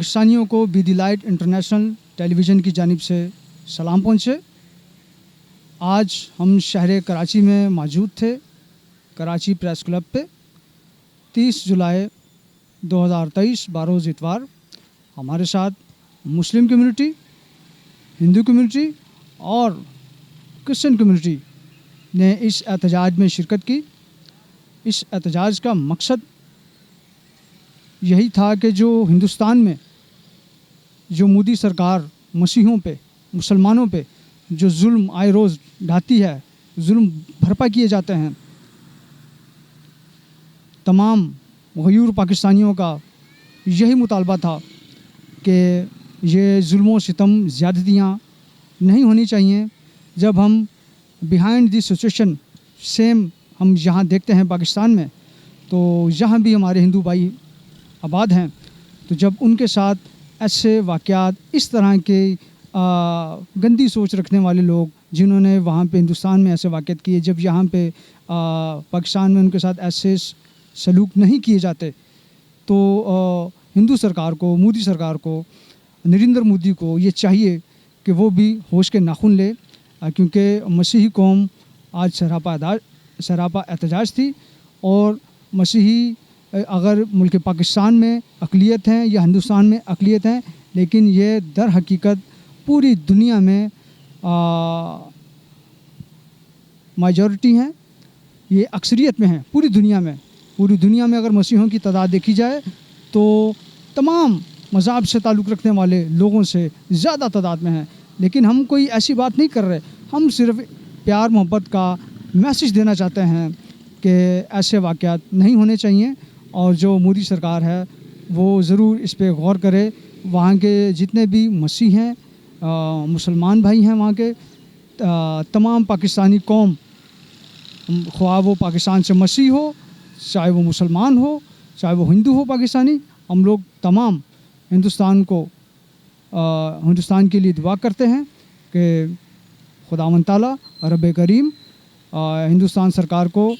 पाकिस्तानियों को be the light international television की जानिब से सलाम पहुँचे। आज हम शहर कराची में मौजूद थे, कराची प्रेस क्लब पे। 30 जुलाई 2023 बारोज़ इतवार हमारे साथ मुस्लिम कम्युनिटी, हिंदू कम्युनिटी और क्रिश्चियन कम्युनिटी ने इस एहतजाज में शिरकत की। इस एहतजाज का मकसद यही था कि जो हिंदुस्तान में जो मोदी सरकार मसीहों पे, मुसलमानों पे जो जुल्म आए रोज़ ढाती है, जुल्म भरपा किए जाते हैं, तमाम गयूर पाकिस्तानियों का यही मुतालबा था कि ये जुल्म सितम ज़्यादतियाँ नहीं होनी चाहिए। जब हम बिहाइंड दिस सिचुएशन सेम हम यहाँ देखते हैं पाकिस्तान में, तो यहाँ भी हमारे हिंदू भाई आबाद हैं, तो जब उनके साथ ऐसे वाक़यात, इस तरह के गंदी सोच रखने वाले लोग जिन्होंने वहाँ पे हिंदुस्तान में ऐसे वाक़यात किए, जब यहाँ पे पाकिस्तान में उनके साथ ऐसे सलूक नहीं किए जाते, तो हिंदू सरकार को, मोदी सरकार को, नरेंद्र मोदी को ये चाहिए कि वो भी होश के नाखून ले, क्योंकि मसीही कौम आज सरापा एहतजाज थी। और मसीही अगर मुल्क पाकिस्तान में अक़लियत हैं या हिंदुस्तान में अक़लियत हैं, लेकिन ये दर हकीकत पूरी दुनिया में मेजॉरिटी हैं, ये अक्सरियत में हैं पूरी दुनिया में। पूरी दुनिया में अगर मसीहों की तादाद देखी जाए तो तमाम मज़हब से ताल्लुक़ रखने वाले लोगों से ज़्यादा तादाद में हैं। लेकिन हम कोई ऐसी बात नहीं कर रहे, हम सिर्फ़ प्यार मोहब्बत का मैसेज देना चाहते हैं कि ऐसे वाक़यात नहीं होने चाहिए। और जो मोदी सरकार है वो ज़रूर इस पे गौर करे। वहाँ के जितने भी मसीह हैं, मुसलमान भाई हैं, वहाँ के तमाम पाकिस्तानी कौम, ख्वाह वो पाकिस्तान से मसीह हो, चाहे वो मुसलमान हो, चाहे वो हिंदू हो पाकिस्तानी, हम लोग तमाम हिंदुस्तान के लिए दुआ करते हैं कि खुदावंद ताला रब करीम हिंदुस्तान सरकार को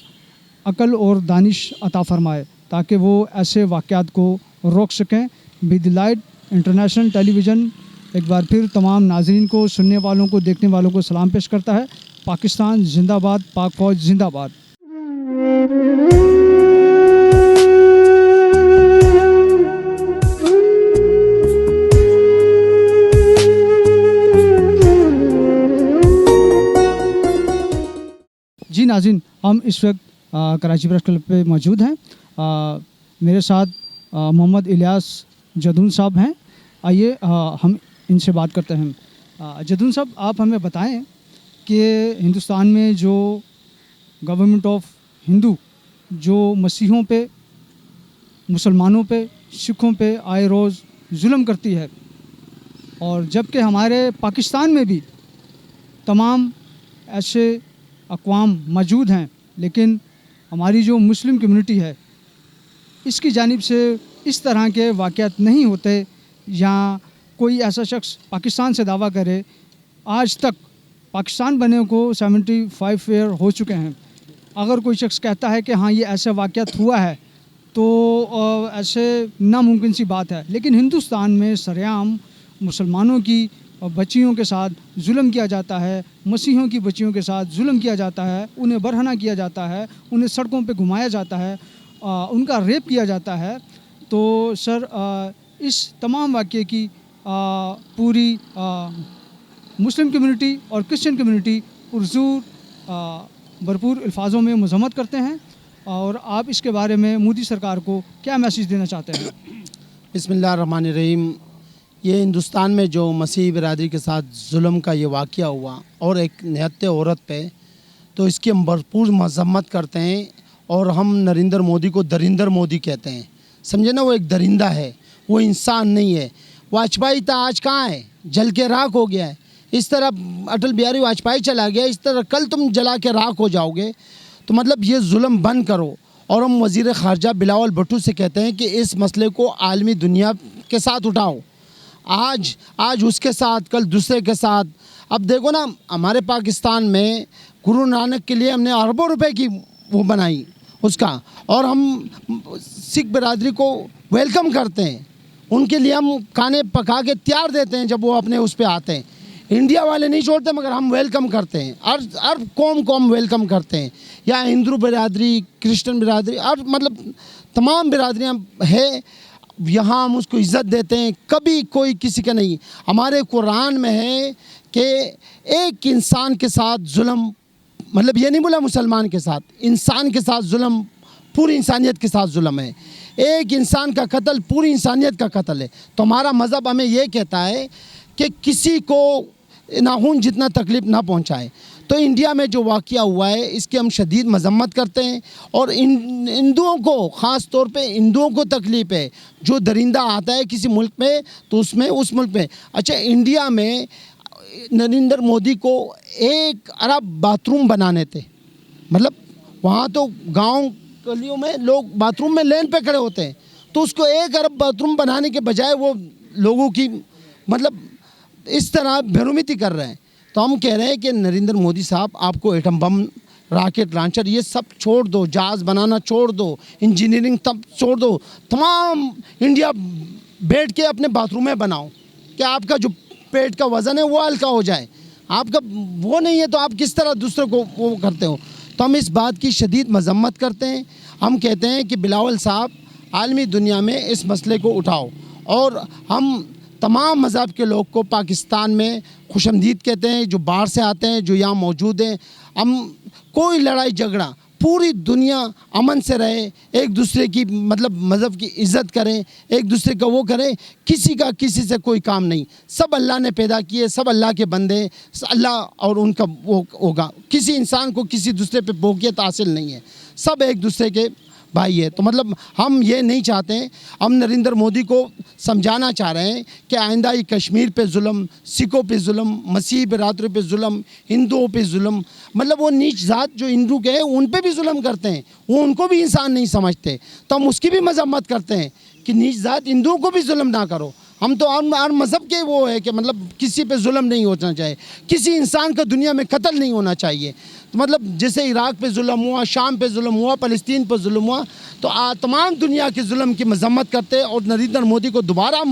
अक़ल और दानिश अता फ़रमाए ताकि वो ऐसे वाक़यात को रोक सकें। Be the light international television एक बार फिर तमाम नाज़रीन को, सुनने वालों को, देखने वालों को सलाम पेश करता है। पाकिस्तान जिंदाबाद, पाक फ़ौज जिंदाबाद। जी नाज़रीन, हम इस वक्त कराची प्रेस क्लब पे मौजूद हैं। मेरे साथ मोहम्मद इलियास जदून साहब हैं। आइए हम इनसे बात करते हैं। जदून साहब, आप हमें बताएं कि हिंदुस्तान में जो गवर्नमेंट ऑफ हिंदू जो मसीहों पे, मुसलमानों पे, सिखों पे आए रोज़ जुल्म करती है, और जबकि हमारे पाकिस्तान में भी तमाम ऐसे अक़वाम मौजूद हैं, लेकिन हमारी जो मुस्लिम कम्युनिटी है इसकी जानिब से इस तरह के वाक़यात नहीं होते। या कोई ऐसा शख्स पाकिस्तान से दावा करे, आज तक पाकिस्तान बने को 75 ईयर हो चुके हैं, अगर कोई शख्स कहता है कि हाँ ये ऐसा वाक़यात हुआ है, तो ऐसे नामुमकिन सी बात है। लेकिन हिंदुस्तान में सरेआम मुसलमानों की बच्चियों के साथ जुल्म किया जाता है, मसीहों की बच्चियों के साथ जुल्म किया जाता है, उन्हें बरहना किया जाता है, उन्हें सड़कों पे घुमाया जाता है, उनका रेप किया जाता है। तो सर, इस तमाम वाक़ये की पूरी मुस्लिम कम्युनिटी और क्रिश्चियन कम्युनिटी पुरज़ोर भरपूर अल्फाजों में मज़म्मत करते हैं, और आप इसके बारे में मोदी सरकार को क्या मैसेज देना चाहते हैं? बिस्मिल्लाहिर्रहमानिर्रहीम। ये हिंदुस्तान में जो मसीही बिरादरी के साथ जुल्म का ये वाक़या हुआ और एक निहत्ते औरत पे, तो इसकी हम भरपूर मज़म्मत करते हैं। और हम नरेंद्र मोदी को दरिंदर मोदी कहते हैं, समझे ना। वो एक दरिंदा है, वो इंसान नहीं है। वाजपेयी था, आज कहाँ है? जल के राख हो गया है। इस तरह अटल बिहारी वाजपेयी चला गया, इस तरह कल तुम जला के राख हो जाओगे। तो मतलब ये जुल्म बंद करो। और हम वज़ीर ख़ारजा बिलावल भुट्टो से कहते हैं कि इस मसले को आलमी दुनिया के साथ उठाओ। आज उसके साथ, कल दूसरे के साथ। अब देखो ना, हमारे पाकिस्तान में गुरु नानक के लिए हमने अरबों रुपए की वो बनाई उसका, और हम सिख बिरादरी को वेलकम करते हैं। उनके लिए हम खाने पका के तैयार देते हैं जब वो अपने उस पर आते हैं। इंडिया वाले नहीं छोड़ते मगर हम वेलकम करते हैं। हर कौम वेलकम करते हैं, या हिंदू बिरादरी, क्रिश्चियन बिरादरी, और मतलब तमाम बिरादरियाँ है यहाँ, हम उसको इज़्ज़त देते हैं। कभी कोई किसी का नहीं। हमारे कुरान में है कि एक इंसान के साथ जुल्म, मतलब ये नहीं बोला मुसलमान के साथ, इंसान के साथ जुल्म पूरी इंसानियत के साथ जुल्म है। एक इंसान का कत्ल पूरी इंसानियत का कत्ल है। तो हमारा मज़हब हमें ये कहता है कि किसी को नाखून जितना तकलीफ़ ना पहुंचाए। तो इंडिया में जो वाक़या हुआ है इसकी हम शदीद मज़म्मत करते हैं। और हिंदुओं को, ख़ास तौर पे हिंदुओं को तकलीफ़ है। जो दरिंदा आता है किसी मुल्क में तो उसमें उस मुल्क में, अच्छा इंडिया में नरेंद्र मोदी को 1 अरब बाथरूम बनाने थे। मतलब वहाँ तो गांव गलियों में लोग बाथरूम में लाइन पे खड़े होते हैं, तो उसको 1 अरब बाथरूम बनाने के बजाय वो लोगों की मतलब इस तरह बेरुमिती कर रहे हैं। तो हम कह रहे हैं कि नरेंद्र मोदी साहब, आपको एटम बम, रॉकेट लॉन्चर ये सब छोड़ दो, जहाज़ बनाना छोड़ दो, इंजीनियरिंग तब छोड़ दो, तमाम इंडिया बैठ के अपने बाथरूम में बनाओ कि आपका जो पेट का वज़न है वो हल्का हो जाए। आपका वो नहीं है तो आप किस तरह दूसरे को वो करते हो। तो हम इस बात की शदीद मज़म्मत करते हैं। हम कहते हैं कि बिलावल साहब आलमी दुनिया में इस मसले को उठाओ, और हम तमाम मज़हब के लोग को पाकिस्तान में खुशमदीद कहते हैं, जो बाहर से आते हैं, जो यहाँ मौजूद हैं। हम कोई लड़ाई झगड़ा, पूरी दुनिया अमन से रहे, एक दूसरे की मतलब मज़हब की इज़्ज़त करें, एक दूसरे का वो करें, किसी का किसी से कोई काम नहीं। सब अल्लाह ने पैदा किए, सब अल्लाह के बंदे, अल्लाह और उनका वो होगा। किसी इंसान को किसी दूसरे पे बोकियत हासिल नहीं है, सब एक दूसरे के भाई है। तो मतलब हम ये नहीं चाहते हैं, हम नरेंद्र मोदी को समझाना चाह रहे हैं कि आइंदा ये कश्मीर पे जुल्म, सिखों पे जुल्म, मसीह बिरादरी पे जुल्म, हिंदुओं पे जुल्म, मतलब वो नीच जात जो हिंदू के हैं उन पे भी जुल्म करते हैं, वो उनको भी इंसान नहीं समझते। तो हम उसकी भी मजम्मत करते हैं कि नीच जात हिंदुओं को भी जुल्म ना करो। हम तो हर मज़हब के वो है कि मतलब किसी पे जुल्म नहीं होना चाहिए, किसी इंसान का दुनिया में कत्ल नहीं होना चाहिए। तो मतलब जैसे इराक़ पे जुल्म हुआ, शाम पे जुल्म हुआ, फ़लस्तीन पे जुल्म हुआ, तो तमाम दुनिया के जुल्म की मज़म्मत करते हैं और नरेंद्र मोदी को दोबारा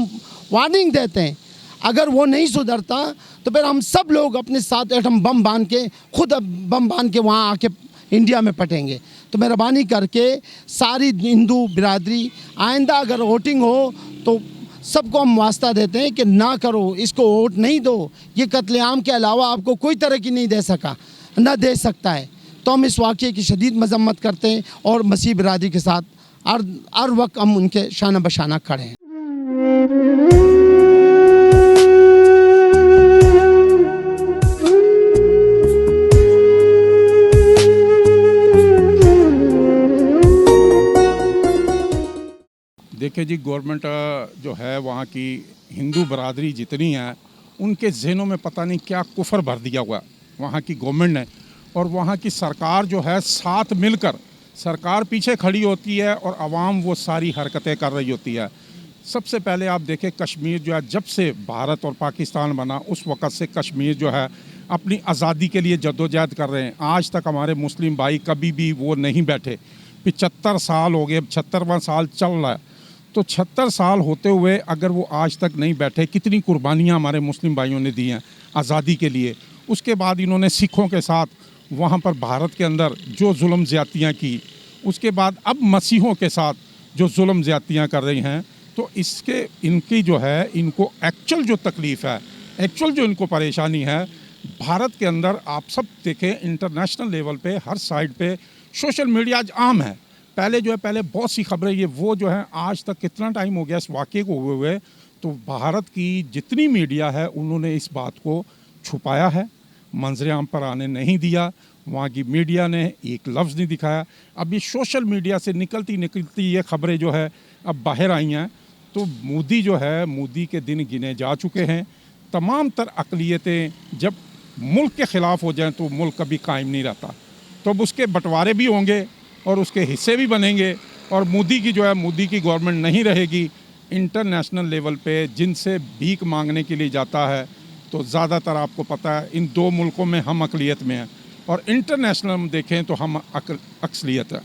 वार्निंग देते हैं। अगर वो नहीं सुधरता तो फिर हम सब लोग अपने साथ एटम बम बांध के, खुद बम बांध के वहाँ आके इंडिया में पटेंगे। तो मेहरबानी करके सारी हिंदू बिरादरी, आइंदा अगर वोटिंग हो तो सबको हम वास्ता देते हैं कि ना करो, इसको वोट नहीं दो। ये कत्लेआम के अलावा आपको कोई तरक्की नहीं दे सका, ना दे सकता है। तो हम इस वाक़े की शदीद मज़म्मत करते हैं और मसीह बिरादरी के साथ हर वक्त हम उनके शाना बशाना खड़े हैं। देखिए जी, गवर्नमेंट जो है वहाँ की हिंदू बरादरी जितनी है उनके जहनों में पता नहीं क्या कुफर भर दिया हुआ वहाँ की गवर्नमेंट ने। और वहाँ की सरकार जो है साथ मिलकर, सरकार पीछे खड़ी होती है और आवाम वो सारी हरकतें कर रही होती है। सबसे पहले आप देखें, कश्मीर जो है जब से भारत और पाकिस्तान बना उस वक़्त से कश्मीर जो है अपनी आज़ादी के लिए जद्दोजहद कर रहे हैं। आज तक हमारे मुस्लिम भाई कभी भी वो नहीं बैठे। 75 साल हो गए, 76वां साल चल रहा है। तो 76 साल होते हुए अगर वो आज तक नहीं बैठे, कितनी कुर्बानियाँ हमारे मुस्लिम भाइयों ने दी हैं आज़ादी के लिए। उसके बाद इन्होंने सिखों के साथ वहाँ पर भारत के अंदर जो जुल्म ज़्यादतियाँ की, उसके बाद अब मसीहों के साथ जो जुल्म ज़्यादतियाँ कर रही हैं। तो इसके इनकी जो है, इनको एक्चुअल जो तकलीफ़ है, एक्चुअल जो इनको परेशानी है, भारत के अंदर आप सब देखें इंटरनेशनल लेवल पे हर साइड पे सोशल मीडिया आज आम है। पहले बहुत सी खबरें ये वो जो है, आज तक कितना टाइम हो गया इस वाक़े को हुए, तो भारत की जितनी मीडिया है उन्होंने इस बात को छुपाया है, मंजर आम पर आने नहीं दिया। वहाँ की मीडिया ने एक लफ्ज़ नहीं दिखाया। अब ये सोशल मीडिया से निकलती ये खबरें जो है अब बाहर आई हैं। तो मोदी जो है, मोदी के दिन गिने जा चुके हैं। तमाम तर अक़लियतें जब मुल्क के ख़िलाफ़ हो जाएं तो मुल्क कभी कायम नहीं रहता। तो अब उसके बंटवारे भी होंगे और उसके हिस्से भी बनेंगे। और मोदी की जो है, मोदी की गवर्नमेंट नहीं रहेगी। इंटरनेशनल लेवल पे जिनसे भीख मांगने के लिए जाता है, तो ज़्यादातर आपको पता है इन दो मुल्कों में हम अक़लियत में हैं, और इंटरनेशनल हम देखें तो हम अक्सरियत है।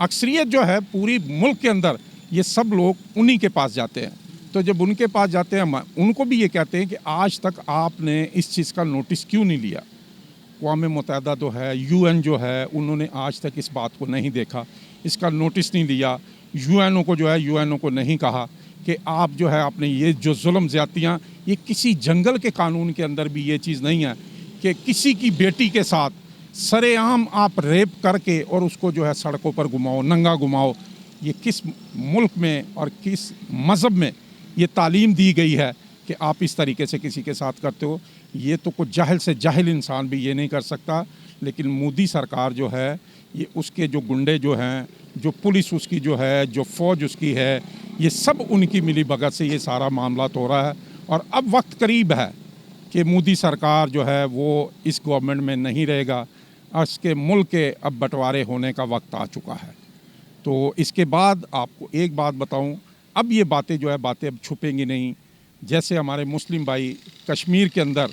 अक्सरियत जो है पूरी मुल्क के अंदर, ये सब लोग उन्हीं के पास जाते हैं। तो जब उनके पास जाते हैं, उनको भी ये कहते हैं कि आज तक आपने इस चीज़ का नोटिस क्यों नहीं लिया। अक़वाम मुत्तहिदा तो है, UN जो है, उन्होंने आज तक इस बात को नहीं देखा, इसका नोटिस नहीं लिया। UNO को जो है, UNO को नहीं कहा कि आप जो है आपने ये जो जुल्म ज़्यादतियाँ, ये किसी जंगल के कानून के अंदर भी ये चीज़ नहीं है कि किसी की बेटी के साथ सरेआम आप रेप करके और उसको जो है सड़कों पर घुमाओ, नंगा घुमाओ। ये किस मुल्क में और किस मज़हब में ये तालीम दी गई है कि आप इस तरीके से किसी के साथ करते हो। ये तो कुछ जाहिल से जाहिल इंसान भी ये नहीं कर सकता। लेकिन मोदी सरकार जो है, ये उसके जो गुंडे जो हैं, जो पुलिस उसकी जो है, जो फ़ौज उसकी है, ये सब उनकी मिली भगत से ये सारा मामला हो रहा है। और अब वक्त करीब है कि मोदी सरकार जो है वो इस गवर्नमेंट में नहीं रहेगा। इसके मुल्क के अब बंटवारे होने का वक्त आ चुका है। तो इसके बाद आपको एक बात बताऊं, अब ये बातें जो है बातें अब छुपेंगी नहीं। जैसे हमारे मुस्लिम भाई कश्मीर के अंदर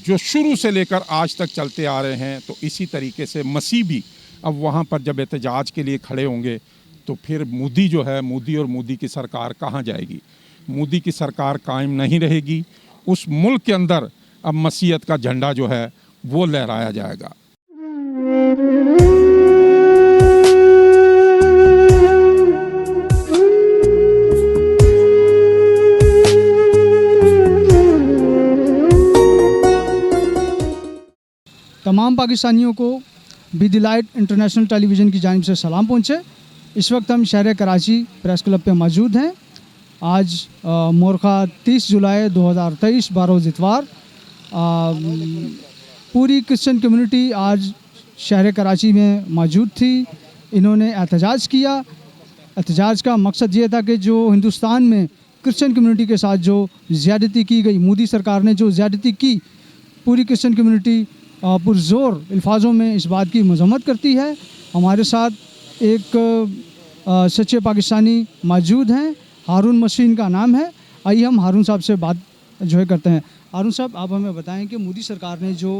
जो शुरू से लेकर आज तक चलते आ रहे हैं, तो इसी तरीके से मसीह भी अब वहाँ पर जब एहतजाज के लिए खड़े होंगे तो फिर मोदी जो है, मोदी और मोदी की सरकार कहाँ जाएगी। मोदी की सरकार कायम नहीं रहेगी। उस मुल्क के अंदर अब मसीहत का झंडा जो है वो लहराया जाएगा। तमाम पाकिस्तानियों को be the light international television की जानिब से सलाम पहुँचे। इस वक्त हम शहर कराची प्रेस क्लब पे मौजूद हैं। आज मोरखा 30 जुलाई 2023 12 इतवार। पूरी क्रिश्चियन कम्युनिटी आज शहर कराची में मौजूद थी। इन्होंने एहतजाज किया। एहतजाज का मकसद ये था कि जो हिंदुस्तान में क्रिश्चियन कम्युनिटी के साथ जो ज़्यादती की गई, मोदी सरकार ने जो ज़्यादती की, पूरी क्रिश्चियन कम्युनिटी पुरज़ोर अल्फाजों में इस बात की मज़म्मत करती है। हमारे साथ एक सच्चे पाकिस्तानी मौजूद हैं, हारून मशीन का नाम है। आइए हम हारून साहब से बात जो है करते हैं। हारून साहब, आप हमें बताएं कि मोदी सरकार ने जो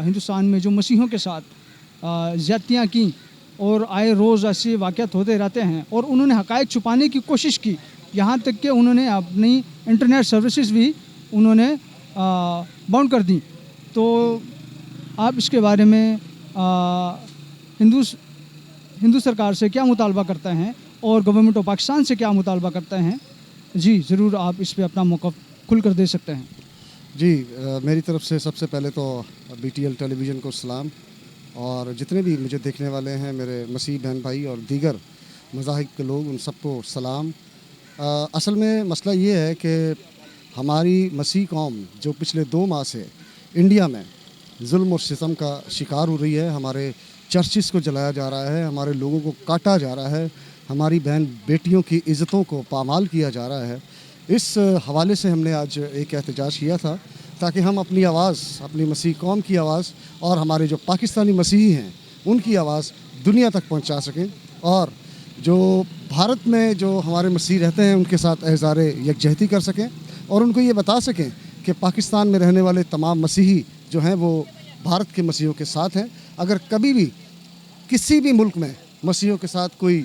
हिंदुस्तान में जो मसीहों के साथ ज़्यादतियाँ की और आए रोज़ ऐसे वाक़यात होते रहते हैं और उन्होंने हक़ाइक़ छुपाने की कोशिश की, यहाँ तक कि उन्होंने अपनी इंटरनेट सर्विसेज भी उन्होंने बाउंड कर दी। तो आप इसके बारे में हिंदू सरकार से क्या मुतालबा करते हैं और गवर्नमेंट ऑफ पाकिस्तान से क्या मुतालबा करते हैं? जी ज़रूर, आप इस पे अपना मौक़िफ़ खुल कर दे सकते हैं। जी, मेरी तरफ से सबसे पहले तो BTL टेलीविज़न को सलाम, और जितने भी मुझे देखने वाले हैं मेरे मसीह बहन भाई और दीगर मज़ाहिब के लोग, उन सबको सलाम। असल में मसला ये है कि हमारी मसीह कौम जो पिछले 2 माह से इंडिया में जुल्म और सितम का शिकार हो रही है, हमारे चर्चिस को जलाया जा रहा है, हमारे लोगों को काटा जा रहा है, हमारी बहन बेटियों की इज़्ज़तों को पामाल किया जा रहा है। इस हवाले से हमने आज एक एहतजाज किया था ताकि हम अपनी आवाज़, अपनी मसीह कौम की आवाज़ और हमारे जो पाकिस्तानी मसीही हैं उनकी आवाज़ दुनिया तक पहुंचा सकें, और जो भारत में जो हमारे मसीह रहते हैं उनके साथ एहज़ार यकजहती कर सकें और उनको ये बता सकें कि पाकिस्तान में रहने वाले तमाम मसीही जो हैं वो भारत के मसीहों के साथ हैं। अगर कभी भी किसी भी मुल्क में मसीहों के साथ कोई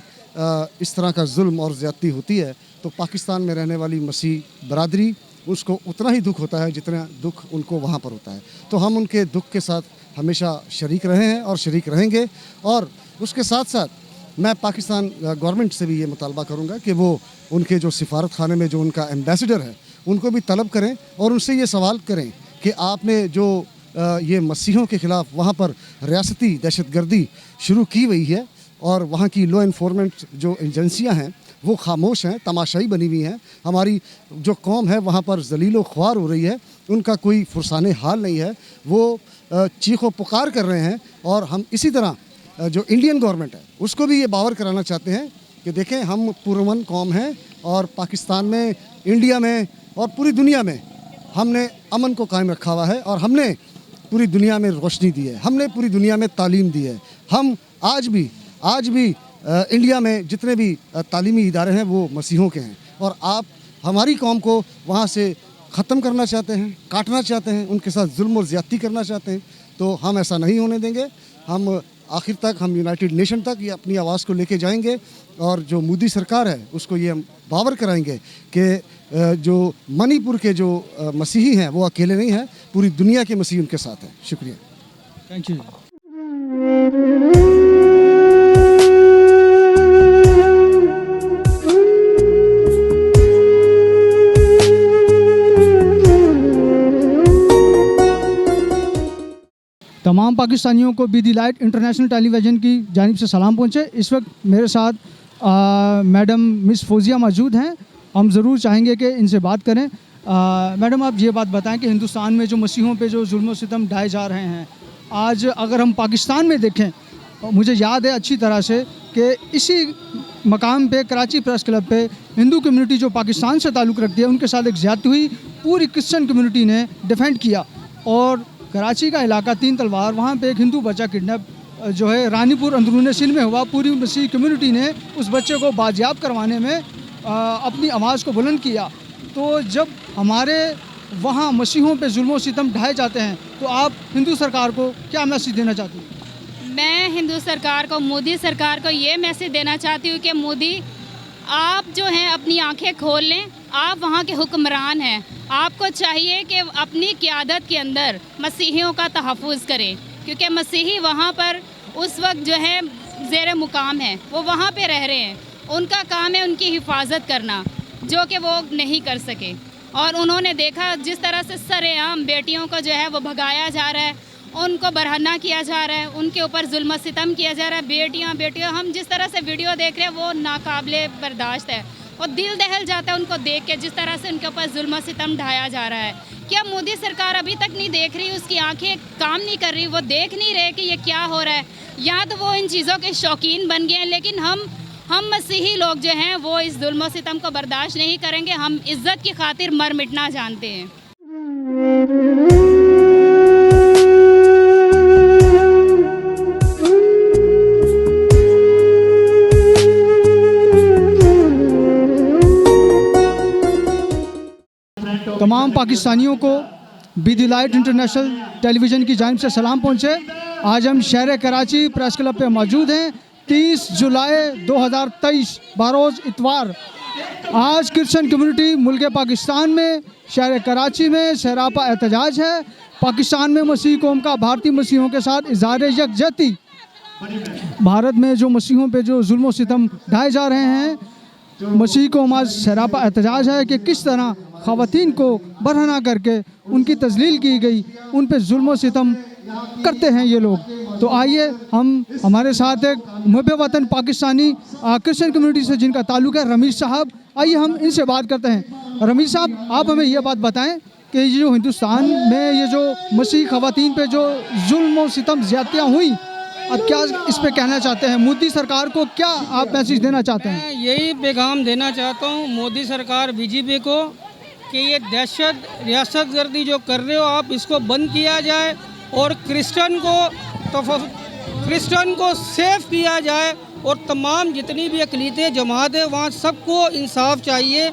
इस तरह का जुल्म और ज़्यादती होती है तो पाकिस्तान में रहने वाली मसीह बरादरी, उसको उतना ही दुख होता है जितना दुख उनको वहाँ पर होता है। तो हम उनके दुख के साथ हमेशा शरीक रहे हैं और शरीक रहेंगे। और उसके साथ साथ मैं पाकिस्तान गवर्नमेंट से भी ये मुतालबा करूँगा कि वो उनके जो सिफारत खाने में जो उनका एम्बेसडर है उनको भी तलब करें और उनसे ये सवाल करें कि आपने जो ये मसीहों के ख़िलाफ़ वहाँ पर रियासती दहशतगर्दी शुरू की हुई है और वहाँ की लॉ इन्फोर्समेंट जो एजेंसियाँ हैं वो खामोश हैं, तमाशाई बनी हुई हैं, हमारी जो कौम है वहाँ पर जलीलो ख्वार हो रही है, उनका कोई फुरसाने हाल नहीं है, वो चीखो पुकार कर रहे हैं। और हम इसी तरह जो इंडियन गवर्नमेंट है उसको भी ये बावर कराना चाहते हैं कि देखें, हम पुरअमन कौम हैं और पाकिस्तान में, इंडिया में और पूरी दुनिया में हमने अमन को कायम रखा हुआ है और हमने पूरी दुनिया में रोशनी दी है, हमने पूरी दुनिया में तालीम दी है। हम आज भी इंडिया में जितने भी तालीमी इदारे हैं वो मसीहों के हैं, और आप हमारी कौम को वहाँ से ख़त्म करना चाहते हैं, काटना चाहते हैं, उनके साथ जुल्म और ज़्यादती करना चाहते हैं। तो हम ऐसा नहीं होने देंगे। हम आखिर तक, हम यूनाइटेड नेशन तक ये अपनी आवाज़ को लेके जाएंगे और जो मोदी सरकार है उसको ये हम बावर कराएंगे कि जो मणिपुर के जो मसीही हैं वो अकेले नहीं हैं, पूरी दुनिया के मसीही उनके साथ हैं। शुक्रिया। Thank you. तमाम पाकिस्तानियों को be the light international television की जानिब से सलाम पहुँचे। इस वक्त मेरे साथ मैडम मिस फौजिया मौजूद हैं। हम ज़रूर चाहेंगे कि इनसे बात करें। मैडम, आप ये बात बताएं कि हिंदुस्तान में जो मसीहों पे जो जुल्म सितम ढाए जा रहे हैं, आज अगर हम पाकिस्तान में देखें, मुझे याद है अच्छी तरह से कि इसी मकाम पे, कराची प्रेस क्लब पे, हिंदू कम्युनिटी जो पाकिस्तान से ताल्लुक़ रखती है उनके साथ एक ज़्यादती हुई। पूरी क्रिश्चियन कम्युनिटी ने डिफेंड किया और कराची का इलाका 3 तलवार, वहाँ पे एक हिंदू बच्चा किडनैप जो है रानीपुर अंदरूनी सिंध में हुआ। पूरी मसीह कम्युनिटी ने उस बच्चे को बाजियाब करवाने में अपनी आवाज़ को बुलंद किया। तो जब हमारे वहाँ मसीहों पे जुल्म सितम ढाए जाते हैं तो आप हिंदू सरकार को क्या मैसेज देना चाहती हैं? मैं हिंदू सरकार को, मोदी सरकार को ये मैसेज देना चाहती हूँ कि मोदी, आप जो हैं अपनी आंखें खोल लें। आप वहाँ के हुक्मरान हैं, आपको चाहिए कि अपनी क़यादत के अंदर मसीहियों का तहफ़्फ़ुज़ करें, क्योंकि मसीही वहाँ पर उस वक्त जो है ज़ेर मुकाम है, वो वहाँ पे रह रहे हैं। उनका काम है उनकी हिफाजत करना, जो कि वो नहीं कर सके। और उन्होंने देखा जिस तरह से सरेआम बेटियों को जो है वो भगाया जा रहा है, उनको बरहना किया जा रहा है, उनके ऊपर जुल्म सितम किया जा रहा है। बेटियां हम जिस तरह से वीडियो देख रहे हैं वो नाकाबिले बर्दाश्त है और दिल दहल जाता है उनको देख के, जिस तरह से उनके ऊपर जुल्म सितम ढाया जा रहा है। क्या मोदी सरकार अभी तक नहीं देख रही? उसकी आंखें काम नहीं कर रही? वो देख नहीं रहे कि ये क्या हो रहा है? या तो वो इन चीज़ों के शौकीन बन गए हैं, लेकिन हम मसीही लोग जो हैं वो इस जुल्म सितम को बर्दाश्त नहीं करेंगे। हम इज़्ज़त की खातिर मर मिटना जानते हैं। तमाम पाकिस्तानियों को be the light international television की जानिब से सलाम पहुँचे। आज हम शहर कराची प्रेस क्लब पे मौजूद हैं। 30 जुलाई 2023 बरोज़ इतवार। आज क्रिश्चियन कम्युनिटी मुल्क पाकिस्तान में शहर कराची में सरापा एहतजाज है। पाकिस्तान में मसीह कौम का भारतीय मसीहों के साथ इज़हार यकजहती। भारत में जो मसीहों पे जो जुल्म सितम ढाए जा रहे हैं, मसीह कौम आज सरापा एहतजाज है कि किस तरह ख़वातीन को बरहना करके उनकी तज़लील की गई, उन पे जुल्म सितम करते हैं ये लोग। तो आइए हमारे साथ एक मुहब्बे वतन पाकिस्तानी क्रिश्चियन कम्युनिटी से जिनका ताल्लुक़ है, रमीज़ साहब, आइए हम इनसे बात करते हैं। रमीज़ साहब, आप हमें ये बात बताएं कि ये जो हिंदुस्तान में ये जो मसीह ख़वातीन पे जो जुल्म सितम ज़्यादतियाँ हुई, अब क्या इस पे कहना चाहते हैं? मोदी सरकार को क्या आप मैसेज देना चाहते हैं? मैं यही पैगाम देना चाहता हूँ मोदी सरकार, बीजेपी को, कि ये दहशत रियासत गर्दी जो कर रहे हो आप, इसको बंद किया जाए और क्रिश्चियन को सेफ किया जाए। और तमाम जितनी भी अक़लीतें जमात है वहाँ सबको इंसाफ चाहिए।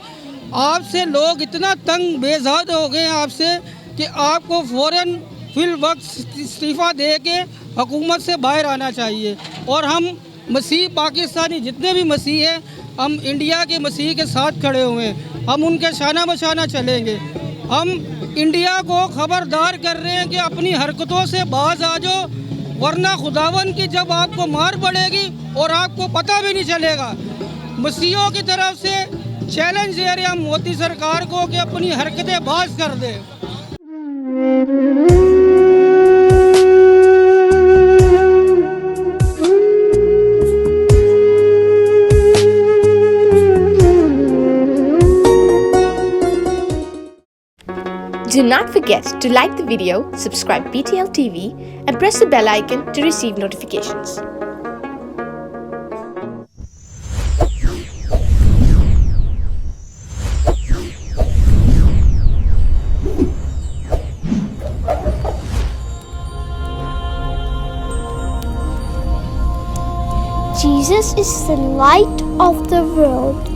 आपसे लोग इतना तंग बेज़ाद हो गए हैं आपसे कि आपको फ़ौरन फिल वक्त इस्तीफ़ा दे के हुकूमत से बाहर आना चाहिए। और हम मसीह पाकिस्तानी जितने भी मसीह हैं, हम इंडिया के मसीह के साथ खड़े हुए हैं। हम उनके शाना बशाना चलेंगे। हम इंडिया को ख़बरदार कर रहे हैं कि अपनी हरकतों से बाज आ जाओ, वरना खुदावन की जब आपको मार पड़ेगी और आपको पता भी नहीं चलेगा। मसीहों की तरफ से चैलेंज दे रहे हैं हम मोदी सरकार को कि अपनी हरकतें बाज कर दे। Do not forget to like the video, subscribe BTL TV and press the bell icon to receive notifications. Jesus is the light of the world.